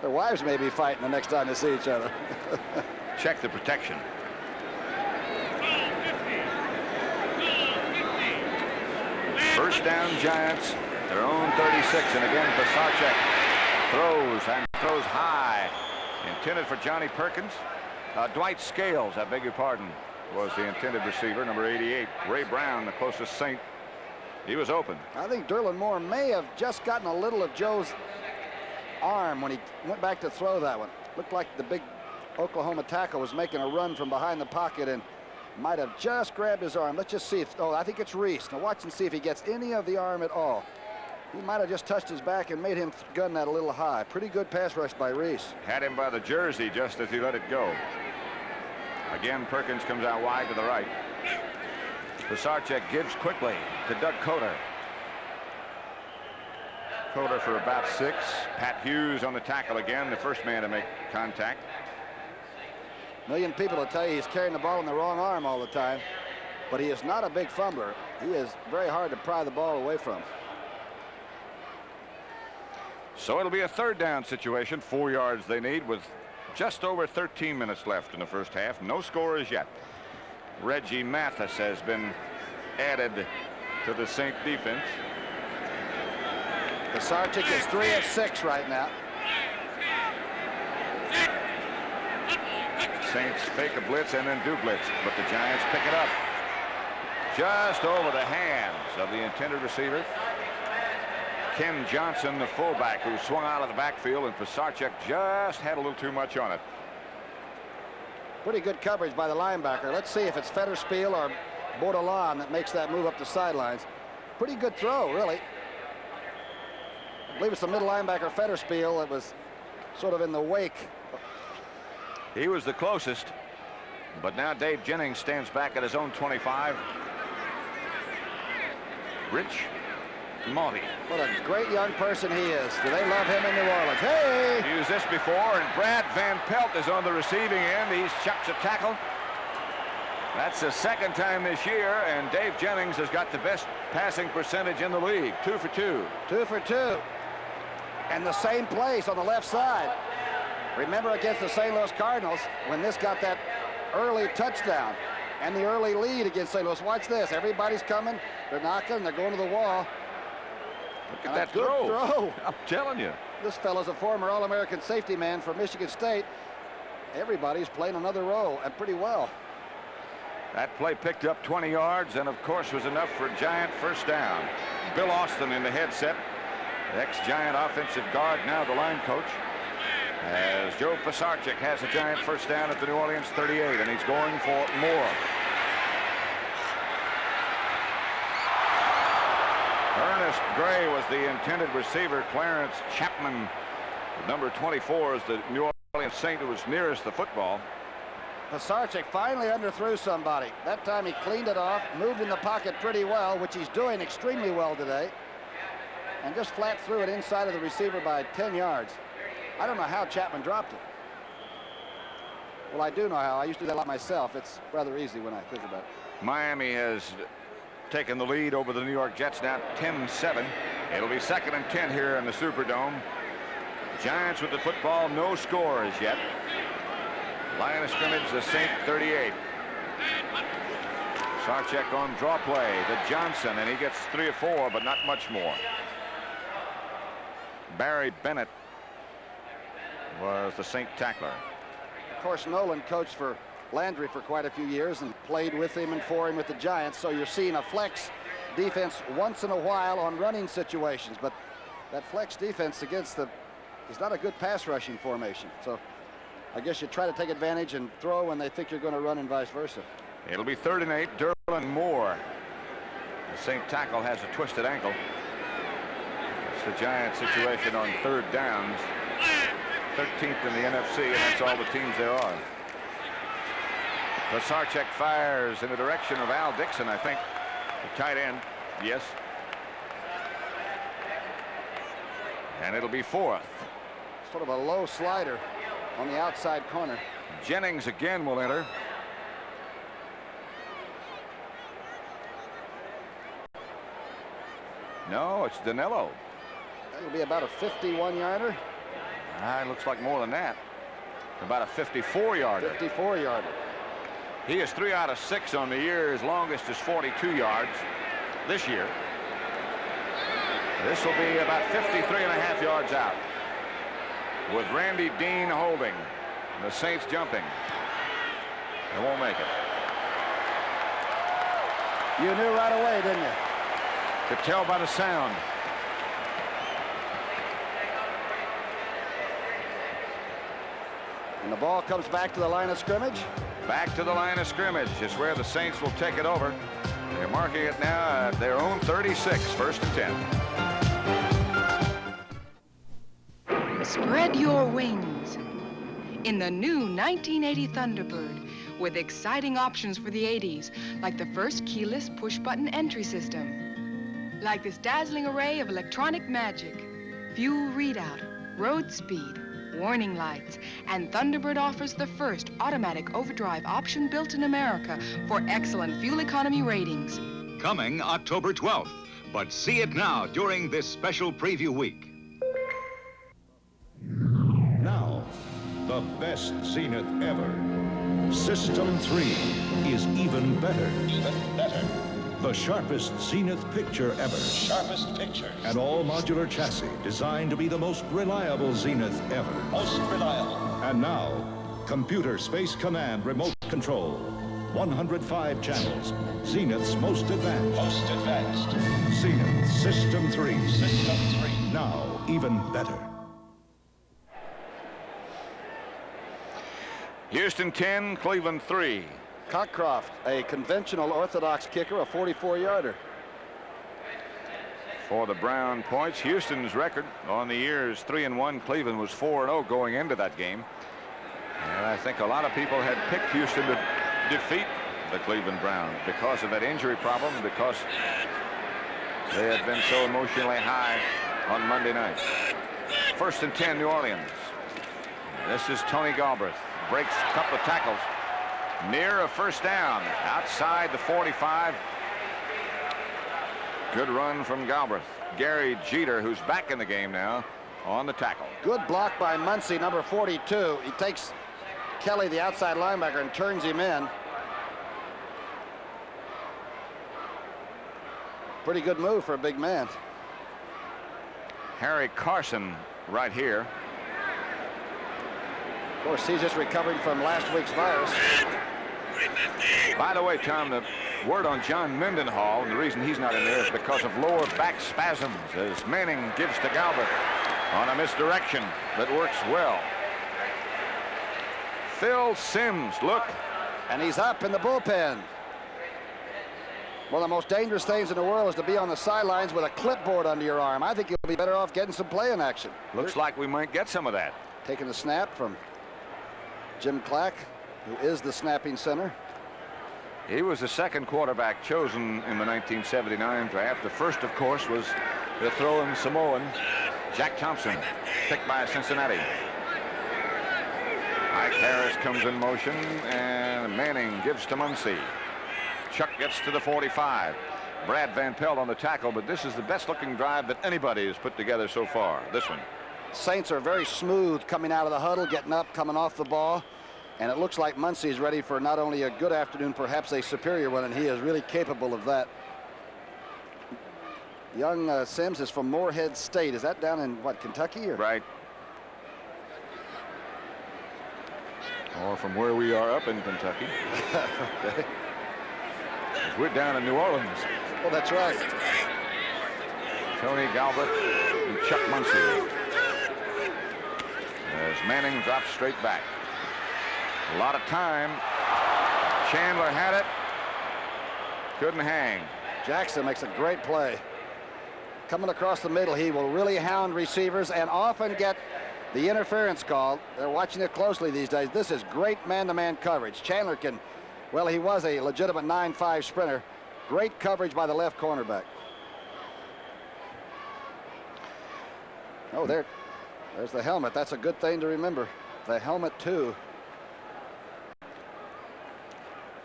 Their wives may be fighting the next time they see each other. Check the protection. First down, Giants, their own 36, and again Pisarcik throws and throws high. Intended for Johnny Perkins. Dwight Scales, I beg your pardon, was the intended receiver, number 88. Ray Brown, the closest Saint. He was open. I think Derlin Moore may have just gotten a little of Joe's arm when he went back to throw that one. Looked like the big Oklahoma tackle was making a run from behind the pocket and might have just grabbed his arm. Let's just see if, oh, I think it's Reese. Now watch and see if he gets any of the arm at all. He might have just touched his back and made him gun that a little high. Pretty good pass rush by Reese. Had him by the jersey just as he let it go. Again, Perkins comes out wide to the right. Pisarcik gives quickly to Doug Coder. Coder for about 6. Pat Hughes on the tackle again, the first man to make contact. A million people will tell you he's carrying the ball in the wrong arm all the time, but he is not a big fumbler. He is very hard to pry the ball away from. So it'll be a 3rd down situation. 4 yards they need with just over 13 minutes left in the first half. No score as yet. Reggie Mathis has been added to the Saint defense. Pisarcik is 3 of 6 right now. Saints fake a blitz and then do blitz, but the Giants pick it up. Just over the hands of the intended receiver. Ken Johnson, the fullback, who swung out of the backfield, and Pisarcik just had a little too much on it. Pretty good coverage by the linebacker. Let's see if it's Fetterspiel or Bordelon that makes that move up the sidelines. Pretty good throw, really. I believe it's the middle linebacker, Fetterspiel, that was sort of in the wake. He was the closest, but now Dave Jennings stands back at his own 25. Rich Maudie. What a great young person he is. Do they love him in New Orleans? Hey! Used this before, and Brad Van Pelt is on the receiving end. He's chucks a tackle. That's the 2nd time this year, and Dave Jennings has got the best passing percentage in the league. 2 for 2. 2 for 2. And the same place on the left side. Remember against the St. Louis Cardinals when this got that early touchdown and the early lead against St. Louis. Watch this. Everybody's coming. They're knocking. They're going to the wall. Look at that throw. I'm telling you. This fellow's a former All-American safety man from Michigan State. Everybody's playing another role, and pretty well. That play picked up 20 yards and, of course, was enough for a Giant first down. Bill Austin in the headset. Ex-Giant offensive guard, now the line coach. As Joe Pisarcik has a Giant first down at the New Orleans 38, and he's going for more. Ernest Gray was the intended receiver. Clarence Chapman, number 24, is the New Orleans Saint who was nearest the football. Pisarcik finally underthrew somebody. That time he cleaned it off, moved in the pocket pretty well, which he's doing extremely well today, and just flat threw it inside of the receiver by 10 yards. I don't know how Chapman dropped it. Well, I do know how. I used to do that a lot myself. It's rather easy when I think about it. Miami has taken the lead over the New York Jets now 10-7. It'll be 2nd and 10 here in the Superdome. Giants with the football, no score as yet. Line of scrimmage, the Saint 38. Sarchek on draw play to Johnson, and he gets 3 or 4, but not much more. Barry Bennett was the Saint tackler. Of course, Nolan coached for Landry for quite a few years and played with him and for him with the Giants, so you're seeing a flex defense once in a while on running situations, but that flex defense against the is not a good pass rushing formation, so I guess you try to take advantage and throw when they think you're going to run and vice versa. It'll be 3rd and 8. Derlin Moore, the Saint tackle, has a twisted ankle. That's the Giants' situation on third downs. 13th in the NFC, and that's all the teams there are. Pisarcik fires in the direction of Al Dixon, I think. The tight end. Yes. And it'll be fourth. Sort of a low slider on the outside corner. Jennings again will enter. No, it's Danilo. That'll be about a 51-yarder. It looks like more than that. About a 54-yarder. 54-yarder. He is 3 out of 6 on the year. His longest is 42 yards this year. This will be about 53.5 yards out. With Randy Dean holding. The Saints jumping. They won't make it. You knew right away, didn't you? Could tell by the sound. And the ball comes back to the line of scrimmage. Back to the line of scrimmage is where the Saints will take it over. They're marking it now at their own 36, 1st and 10. Spread your wings in the new 1980 Thunderbird with exciting options for the 80s, like the first keyless push-button entry system, like this dazzling array of electronic magic, fuel readout, road speed, warning lights, and Thunderbird offers the first automatic overdrive option built in America for excellent fuel economy ratings. Coming October 12th, but see it now during this special preview week. Now, the best Zenith ever. System 3 is even better. Even better. The sharpest Zenith picture ever. Sharpest pictures. An all-modular chassis designed to be the most reliable Zenith ever. Most reliable. And now, computer space command remote control. 105 channels. Zenith's most advanced. Most advanced. Zenith System 3. System 3. Now, even better. Houston 10, Cleveland 3. Cockcroft, a conventional orthodox kicker, a 44-yarder. For the Brown points, Houston's record on the year is 3-1. Cleveland was 4-0 going into that game. And I think a lot of people had picked Houston to defeat the Cleveland Browns because of that injury problem, because they had been so emotionally high on Monday night. 1st and 10, New Orleans. This is Tony Galbraith. Breaks a couple of tackles. Near a first down. Outside the 45. Good run from Galbraith. Gary Jeter, who's back in the game now, on the tackle. Good block by Muncie, number 42. He takes Kelly, the outside linebacker, and turns him in. Pretty good move for a big man. Harry Carson right here. Of course, he's just recovering from last week's virus. By the way, Tom, the word on John Mendenhall, and the reason he's not in there is because of lower back spasms, as Manning gives to Galbraith on a misdirection that works well. Phil Simms, look. And he's up in the bullpen. One of the most dangerous things in the world is to be on the sidelines with a clipboard under your arm. I think you'll be better off getting some playing action. Looks like we might get some of that. Taking the snap from Jim Clack, who is the snapping center. He was the second quarterback chosen in the 1979 draft. The first, of course, was the throwing Samoan, Jack Thompson, picked by Cincinnati. Ike Harris comes in motion, and Manning gives to Muncie. Chuck gets to the 45. Brad Van Pelt on the tackle, but this is the best-looking drive that anybody has put together so far, this one. Saints are very smooth coming out of the huddle, getting up, coming off the ball. And it looks like Muncie is ready for not only a good afternoon, perhaps a superior one, and he is really capable of that. Young Sims is from Morehead State. Is that down in, what, Kentucky? Or? Right. Or from where we are up in Kentucky. Okay. We're down in New Orleans. Well, that's right. Tony Galbraith and Chuck Muncie. As Manning drops straight back. A lot of time. Chandler had it. Couldn't hang. Jackson makes a great play. coming across the middle, he will really hound receivers and often get the interference call. They're watching it closely these days. This is great man-to-man coverage. Chandler can, well, he was a legitimate 9.5 sprinter. Great coverage by the left cornerback. Oh, there's the helmet. That's a good thing to remember. The helmet, too.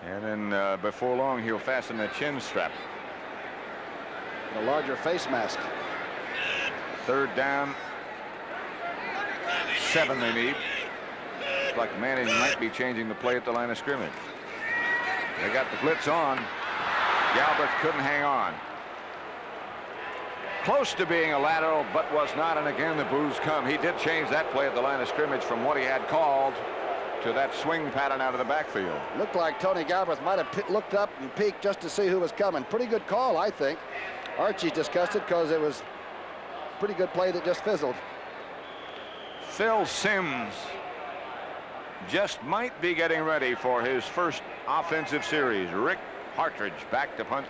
And then before long, he'll fasten a chin strap. A larger face mask. 3rd down. 7 they need. Looks like Manning might be changing the play at the line of scrimmage. They got the blitz on. Galbraith couldn't hang on. Close to being a lateral, but was not, and again the boos come. He did change that play at the line of scrimmage from what he had called to that swing pattern out of the backfield. Looked like Tony Galbraith might have looked up and peeked just to see who was coming. Pretty good call, I think. Archie's disgusted because it was a pretty good play that just fizzled. Phil Simms just might be getting ready for his first offensive series. Rick Partridge back to punt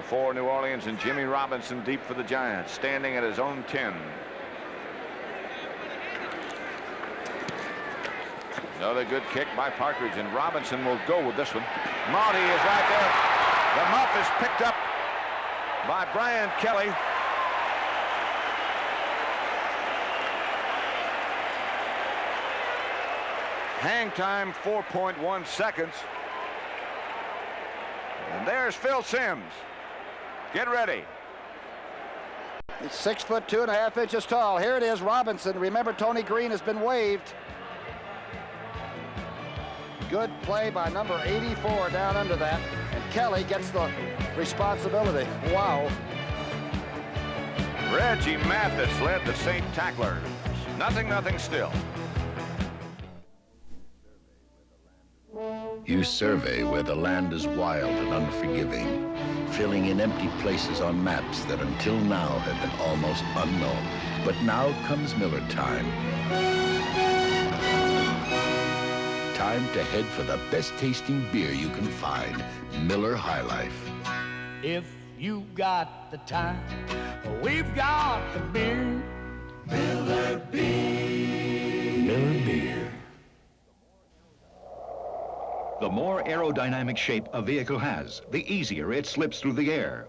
for New Orleans, and Jimmy Robinson deep for the Giants, standing at his own 10. Another good kick by Partridge, and Robinson will go with this one. Monty is right there. The muff is picked up by Brian Kelly. Hang time 4.1 seconds. And there's Phil Simms. Get ready. He's 6 foot 2.5 inches tall. Here it is, Robinson. Remember, Tony Green has been waived. Good play by number 84 down under that. And Kelly gets the responsibility. Wow. Reggie Mathis led the St. Tacklers. 0-0 still. You survey where the land is wild and unforgiving, filling in empty places on maps that until now have been almost unknown. But now comes Miller time. Time to head for the best tasting beer you can find, Miller High Life. If you got the time, we've got the beer. Miller Beer. Miller Beer. The more aerodynamic shape a vehicle has, the easier it slips through the air.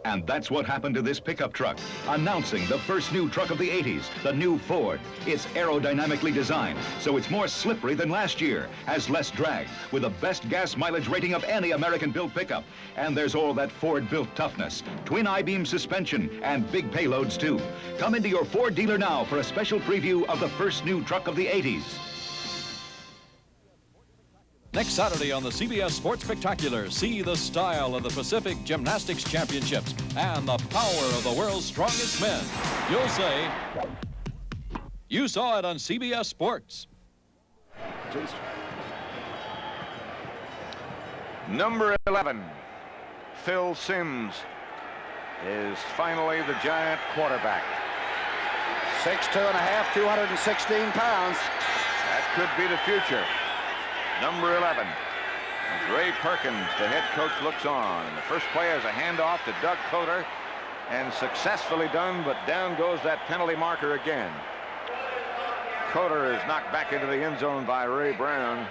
And that's what happened to this pickup truck, announcing the first new truck of the 80s, the new Ford. It's aerodynamically designed, so it's more slippery than last year, has less drag, with the best gas mileage rating of any American-built pickup. And there's all that Ford-built toughness, twin I-beam suspension, and big payloads, too. Come into your Ford dealer now for a special preview of the first new truck of the 80s. Next Saturday on the CBS Sports Spectacular, see the style of the Pacific Gymnastics Championships and the power of the world's strongest men. You'll say, you saw it on CBS Sports. Number 11, Phil Simms, is finally the Giant quarterback. 6'2.5", 216 pounds. That could be the future. Number 11. As Ray Perkins, the head coach, looks on. The first play is a handoff to Doug Coder, and successfully done, but down goes that penalty marker again. Coder is knocked back into the end zone by Ray Brown.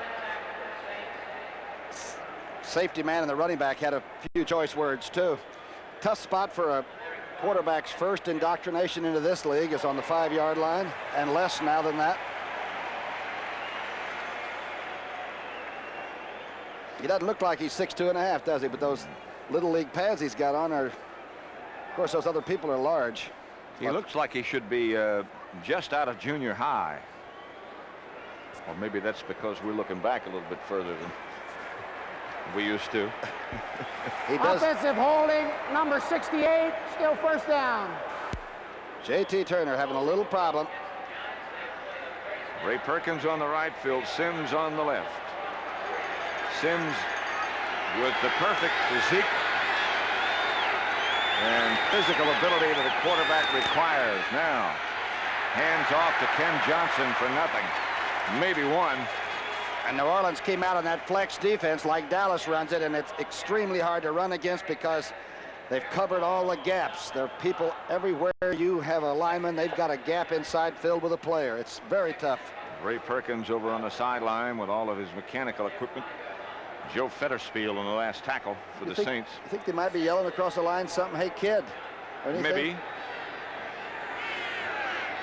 Safety man and the running back had a few choice words, too. Tough spot for a quarterback's first indoctrination into this league is on the 5-yard line, and less now than that. He doesn't look like he's 6'2.5", does he? But those little league pads he's got on are, of course, those other people are large. He looks like he should be just out of junior high. Or maybe that's because we're looking back a little bit further than we used to. He does. Offensive holding, number 68, still first down. J.T. Turner having a little problem. Ray Perkins on the right, Phil Simms on the left. Simms with the perfect physique and physical ability that a quarterback requires. Now, hands off to Ken Johnson for nothing. Maybe one. And New Orleans came out on that flex defense like Dallas runs it, and it's extremely hard to run against because They've covered all the gaps. There are people everywhere you have a lineman. They've got a gap inside filled with a player. It's very tough. Ray Perkins over on the sideline with all of his mechanical equipment. Joe Fetterspiel on the last tackle for the Saints. You think they might be yelling across the line something, hey kid, or anything? Maybe.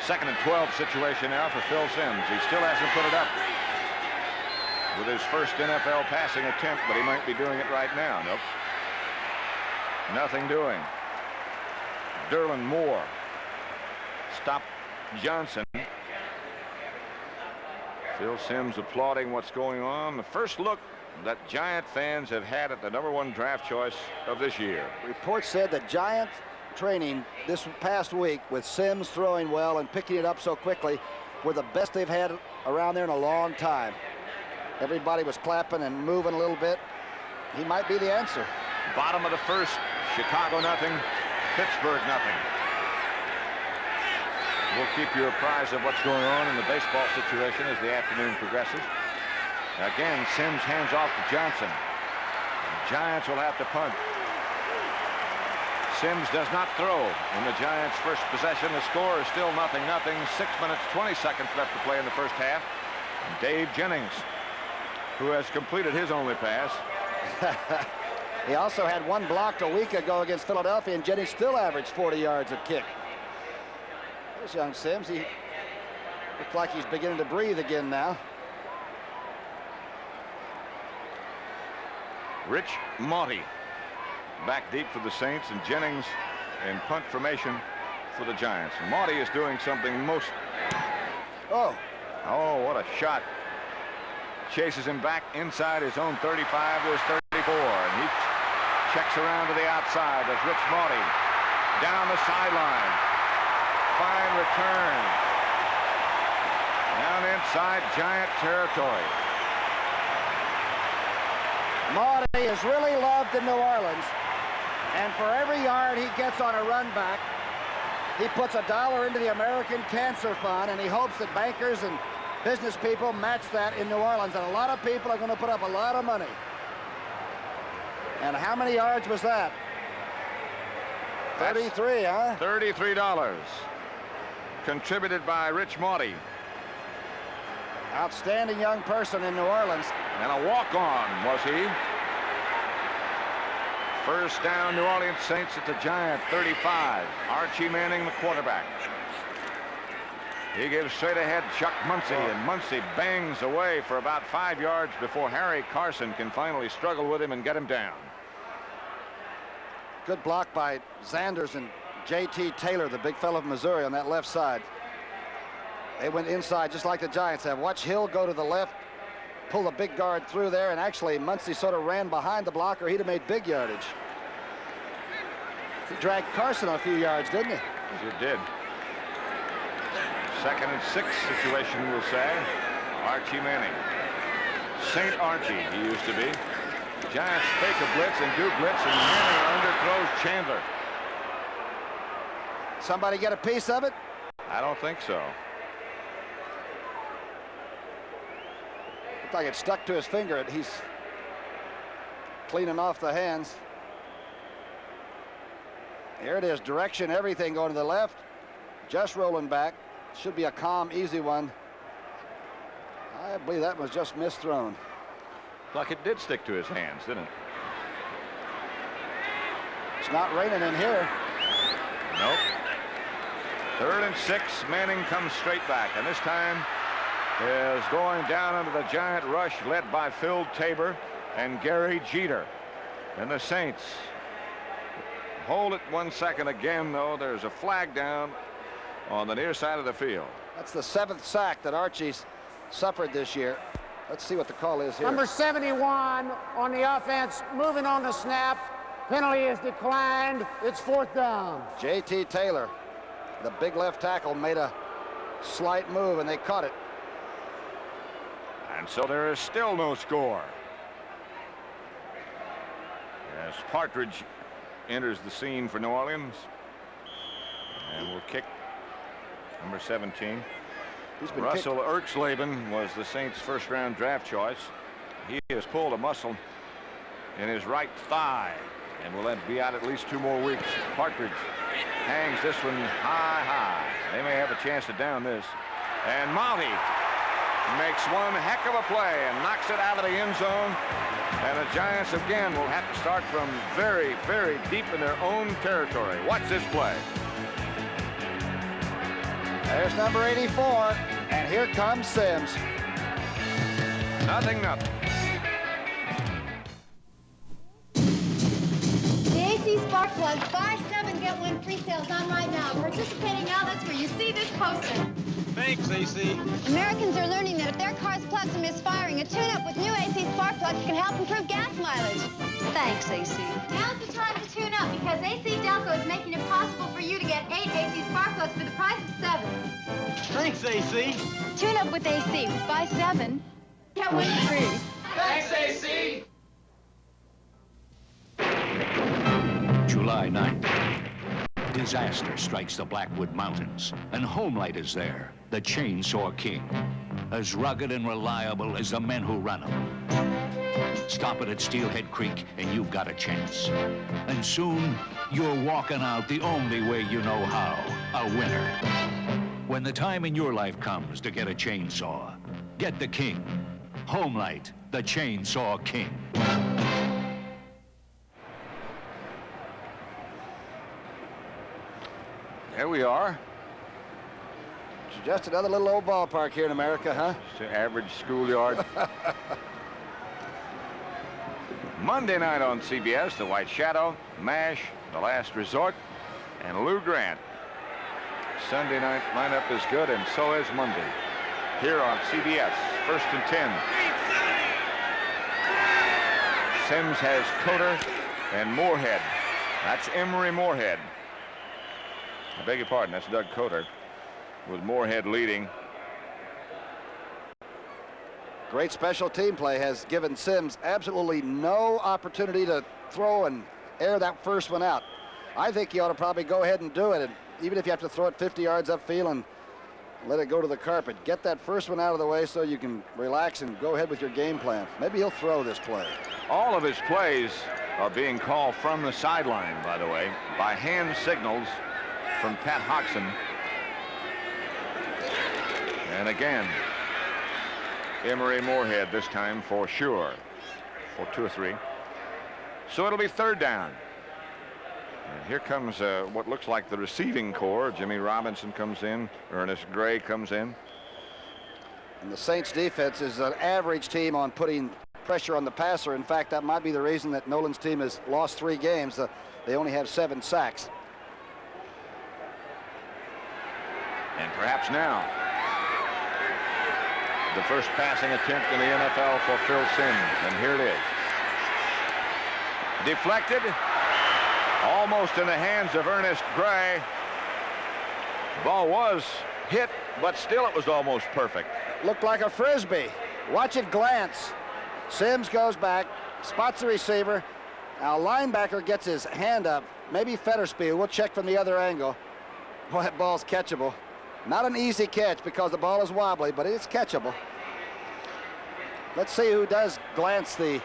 2nd and 12 situation now for Phil Simms. He still hasn't put it up with his first NFL passing attempt, but he might be doing it right now. Nope. Nothing doing. Derlin Moore stopped Johnson. Phil Simms applauding what's going on. The first look that Giant fans have had at the #1 draft choice of this year. Reports said that Giant training this past week with Simms throwing well and picking it up so quickly were the best they've had around there in a long time. Everybody was clapping and moving a little bit. He might be the answer. Bottom of the first, Chicago nothing, Pittsburgh nothing. We'll keep you apprised of what's going on in the baseball situation as the afternoon progresses. Again, Simms hands off to Johnson. The Giants will have to punt. Simms does not throw in the Giants' first possession. The score is still 0-0. 6 minutes, 20 seconds left to play in the first half. And Dave Jennings, who has completed his only pass. He also had one blocked a week ago against Philadelphia, and Jennings still averaged 40 yards a kick. There's young Simms. He looks like he's beginning to breathe again now. Rich Monty back deep for the Saints, and Jennings in punt formation for the Giants. And Monty is doing something most... Oh, what a shot. Chases him back inside his own 35 to his 34, and he checks around to the outside. That's Rich Monty down the sideline. Fine return. Down inside Giant territory. Monty is really loved in New Orleans, and for every yard he gets on a run back, he puts $1 into the American Cancer Fund, and he hopes that bankers and business people match that in New Orleans, and a lot of people are going to put up a lot of money. And how many yards was that? 33, huh? $33. Contributed by Rich Monty. Outstanding young person in New Orleans. And a walk-on, was he? First down, New Orleans Saints at the Giant 35. Archie Manning, the quarterback. He gives straight ahead Chuck Muncie, and Muncie bangs away for about 5 yards before Harry Carson can finally struggle with him and get him down. Good block by Zanders and J.T. Taylor, the big fellow of Missouri, on that left side. They went inside just like the Giants have. Watch Hill go to the left, pull the big guard through there, and actually Muncie sort of ran behind the blocker. He'd have made big yardage. He dragged Carson a few yards, didn't he? Sure did. 2nd and 6 situation, we'll say. Archie Manning. St. Archie, he used to be. Giants fake a blitz and do blitz, and Manning underthrows Chandler. Somebody get a piece of it? I don't think so. Looked like it stuck to his finger. He's cleaning off the hands. Here it is, direction, everything going to the left. Just rolling back. Should be a calm, easy one. I believe that was just misthrown. Like it did stick to his hands, didn't it? It's not raining in here. Nope. 3rd and 6. Manning comes straight back, and this time is going down under the Giant rush led by Phil Tabor and Gary Jeter. And the Saints hold it 1 second again, though. There's a flag down on the near side of the field. That's the 7th sack that Archie's suffered this year. Let's see what the call is here. Number 71 on the offense, moving on the snap. Penalty is declined. It's 4th down. J.T. Taylor, the big left tackle, made a slight move, and they caught it. And so there is still no score as Partridge enters the scene for New Orleans, and will kick number 17. Russell Erxleben was the Saints' first-round draft choice. He has pulled a muscle in his right thigh. And will that be out at least 2 more weeks. Partridge hangs this one high. They may have a chance to down this. And Monty makes one heck of a play and knocks it out of the end zone. And the Giants again will have to start from very, very deep in their own territory. Watch this play. There's number 84, and here comes Sims. Nothing. The AC Spark Plugs, buy 7, get 1 free sales on right now. Participating outlets where you see this poster. Thanks, AC. Americans are learning that if their car's plugs are misfiring, a tune-up with new AC Spark Plugs can help improve gas mileage. Thanks, AC. Now's the time to tune up because AC Delco is making it possible for you to get 8 AC Spark Plugs for the price of 7. Thanks, AC. Tune up with AC. Buy 7, get 1 free. Thanks, AC. July 9th. Disaster strikes the Blackwood Mountains, and Homelight is there, the Chainsaw King, as rugged and reliable as the men who run him. Stop it at Steelhead Creek, and you've got a chance. And soon, you're walking out the only way you know how, a winner. When the time in your life comes to get a chainsaw, get the King. Homelight, the Chainsaw King. There we are. It's just another little old ballpark here in America, huh? It's an average schoolyard. Monday night on CBS, The White Shadow, MASH, The Last Resort, and Lou Grant. Sunday night lineup is good, and so is Monday. Here on CBS, 1st and 10. Sims has Coder and Moorhead. That's Emery Moorhead. I beg your pardon, that's Doug Coder, with Moorhead leading. Great special team play has given Sims absolutely no opportunity to throw and air that first one out. I think you ought to probably go ahead and do it, and even if you have to throw it 50 yards upfield and let it go to the carpet. Get that first one out of the way so you can relax and go ahead with your game plan. Maybe he'll throw this play. All of his plays are being called from the sideline, by the way, by hand signals from Pat Hodgson. And again, Emery Moorhead this time for sure, for 2 or 3. So it'll be 3rd down. And here comes what looks like the receiving corps. Jimmy Robinson comes in. Ernest Gray comes in. And the Saints defense is an average team on putting pressure on the passer. In fact, that might be the reason that Nolan's team has lost 3 games. They only have 7 sacks. And perhaps now, the first passing attempt in the NFL for Phil Sims. And here it is. Deflected. Almost in the hands of Ernest Gray. Ball was hit, but still it was almost perfect. Looked like a frisbee. Watch it glance. Sims goes back, spots the receiver. Now linebacker gets his hand up. Maybe Fetterspeed. We'll check from the other angle. Well, that ball's catchable. Not an easy catch because the ball is wobbly, but it's catchable. Let's see who does glance the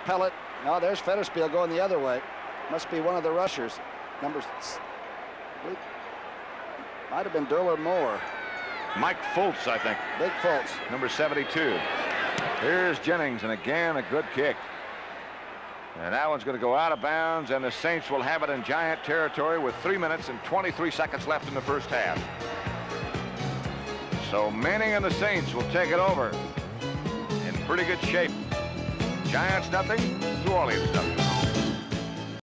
pellet. No, there's Fetterspiel going the other way. Must be one of the rushers. Might have been Durler Moore. Mike Fultz, I think. Big Fultz. Number 72. Here's Jennings, and again, a good kick. And that one's going to go out of bounds, and the Saints will have it in Giant territory with 3 minutes and 23 seconds left in the first half. So Manning and the Saints will take it over in pretty good shape. Giants nothing, New Orleans nothing.